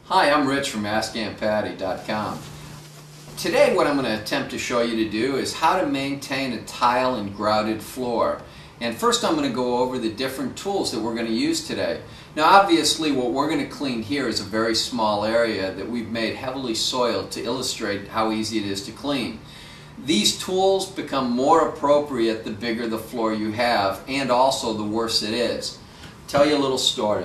Hi, I'm Rich from AskAuntPatty.com. Today what I'm going to attempt to show you to do is how to maintain a tile and grouted floor. And first I'm going to go over the different tools that we're going to use today. Now obviously what we're going to clean here is a very small area that we've made heavily soiled to illustrate how easy it is to clean. These tools become more appropriate the bigger the floor you have, and also the worse it is. I'll tell you a little story.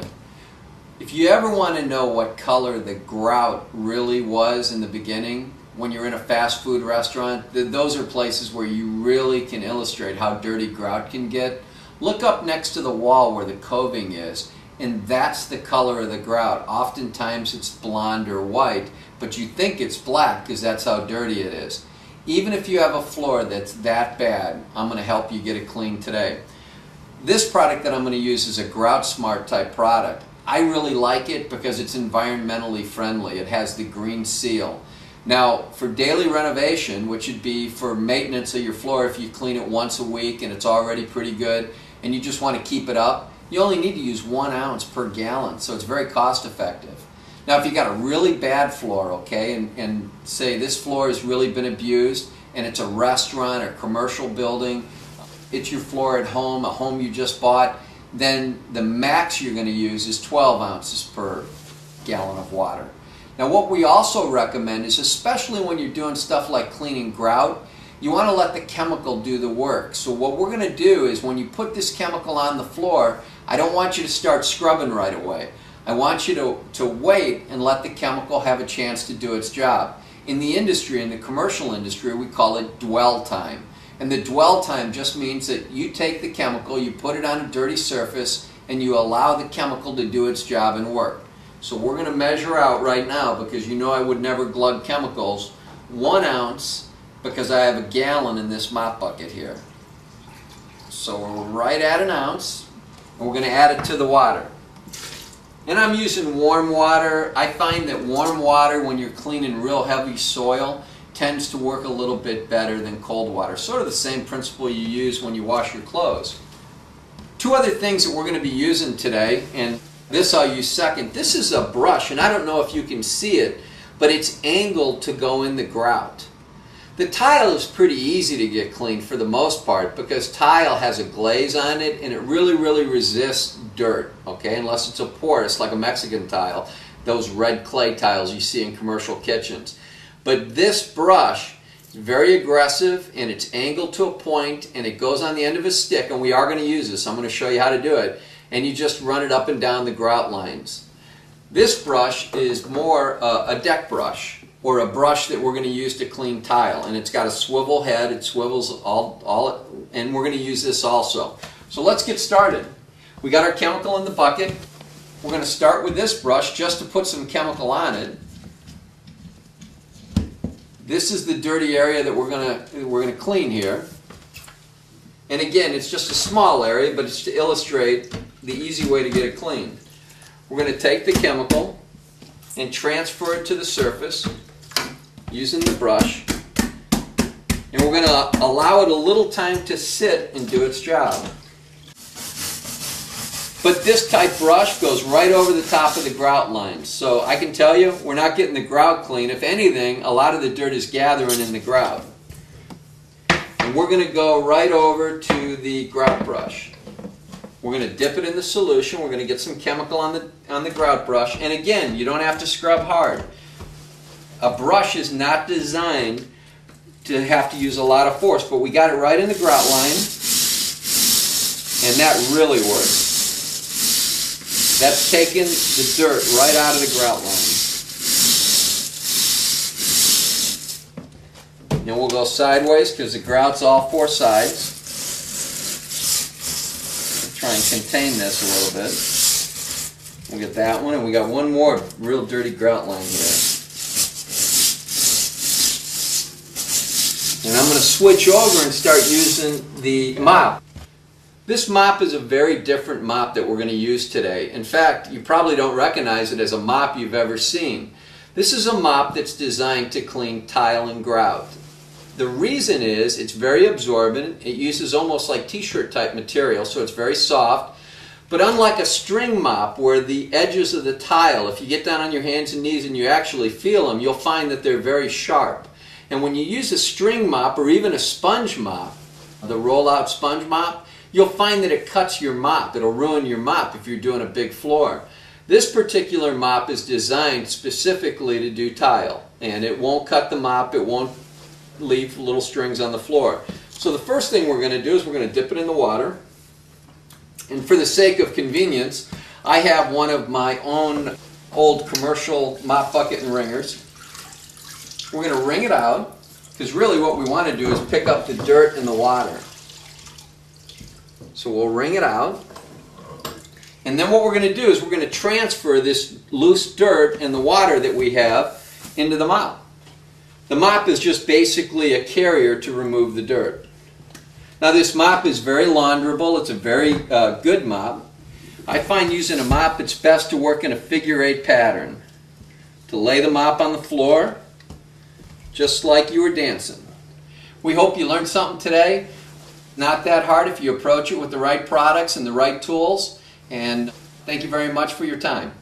If you ever want to know what color the grout really was in the beginning, when you're in a fast food restaurant, those are places where you really can illustrate how dirty grout can get. Look up next to the wall where the coving is, and that's the color of the grout. Oftentimes it's blonde or white, but you think it's black because that's how dirty it is. Even if you have a floor that's that bad, I'm going to help you get it clean today. This product that I'm going to use is a Grout Smart type product. I really like it because it's environmentally friendly. It has the green seal. Now, for daily renovation, which would be for maintenance of your floor if you clean it once a week and it's already pretty good, and you just want to keep it up, you only need to use 1 ounce per gallon, so it's very cost effective. Now, if you got a really bad floor, okay, and say this floor has really been abused, and it's a restaurant or commercial building, it's your floor at home, a home you just bought, then the max you're going to use is 12 ounces per gallon of water. Now what we also recommend is, especially when you're doing stuff like cleaning grout, you want to let the chemical do the work. So what we're going to do is, when you put this chemical on the floor, I don't want you to start scrubbing right away. I want you to wait and let the chemical have a chance to do its job. In the industry, in the commercial industry, we call it dwell time. And the dwell time just means that you take the chemical, you put it on a dirty surface, and you allow the chemical to do its job and work. So we're going to measure out right now, because you know I would never glug chemicals, 1 ounce, because I have a gallon in this mop bucket here. So we're right at 1 ounce, and we're going to add it to the water. And I'm using warm water. I find that warm water, when you're cleaning real heavy soil, tends to work a little bit better than cold water. Sort of the same principle you use when you wash your clothes. Two other things that we're going to be using today, and this I'll use second. This is a brush, and I don't know if you can see it, but it's angled to go in the grout. The tile is pretty easy to get clean for the most part, because tile has a glaze on it and it really resists dirt, okay, unless it's a porous like a Mexican tile, those red clay tiles you see in commercial kitchens. But this brush is very aggressive, and it's angled to a point, and it goes on the end of a stick, and we are going to use this. I'm going to show you how to do it. And you just run it up and down the grout lines. This brush is more a deck brush, or a brush that we're going to use to clean tile. And it's got a swivel head. It swivels and we're going to use this also. So let's get started. We got our chemical in the bucket. We're going to start with this brush just to put some chemical on it. This is the dirty area that we're going to clean here. And again, it's just a small area, but it's to illustrate the easy way to get it clean. We're going to take the chemical and transfer it to the surface using the brush. And we're going to allow it a little time to sit and do its job. But this type brush goes right over the top of the grout lines. So I can tell you, we're not getting the grout clean. If anything, a lot of the dirt is gathering in the grout. And we're going to go right over to the grout brush. We're going to dip it in the solution. We're going to get some chemical on the grout brush. And again, you don't have to scrub hard. A brush is not designed to have to use a lot of force, but we got it right in the grout line, and that really works. That's taken the dirt right out of the grout line. Now we'll go sideways, because the grout's all 4 sides. Try and contain this a little bit. We'll get that one, and we got one more real dirty grout line here. And I'm going to switch over and start using the mop. This mop is a very different mop that we're going to use today. In fact, you probably don't recognize it as a mop you've ever seen. This is a mop that's designed to clean tile and grout. The reason is it's very absorbent. It uses almost like t-shirt type material, so it's very soft. But unlike a string mop where the edges of the tile, if you get down on your hands and knees and you actually feel them, you'll find that they're very sharp. And when you use a string mop or even a sponge mop, the roll-out sponge mop, you'll find that it cuts your mop. It'll ruin your mop if you're doing a big floor. This particular mop is designed specifically to do tile, and it won't cut the mop, it won't leave little strings on the floor. So the first thing we're going to do is we're going to dip it in the water. And for the sake of convenience, I have one of my own old commercial mop bucket and wringers. We're going to wring it out, because really what we want to do is pick up the dirt in the water. So we'll wring it out. And then what we're going to do is we're going to transfer this loose dirt and the water that we have into the mop. The mop is just basically a carrier to remove the dirt. Now this mop is very launderable. It's a very good mop. I find using a mop it's best to work in a figure-8 pattern. To lay the mop on the floor just like you were dancing. We hope you learned something today. Not that hard if you approach it with the right products and the right tools. And thank you very much for your time.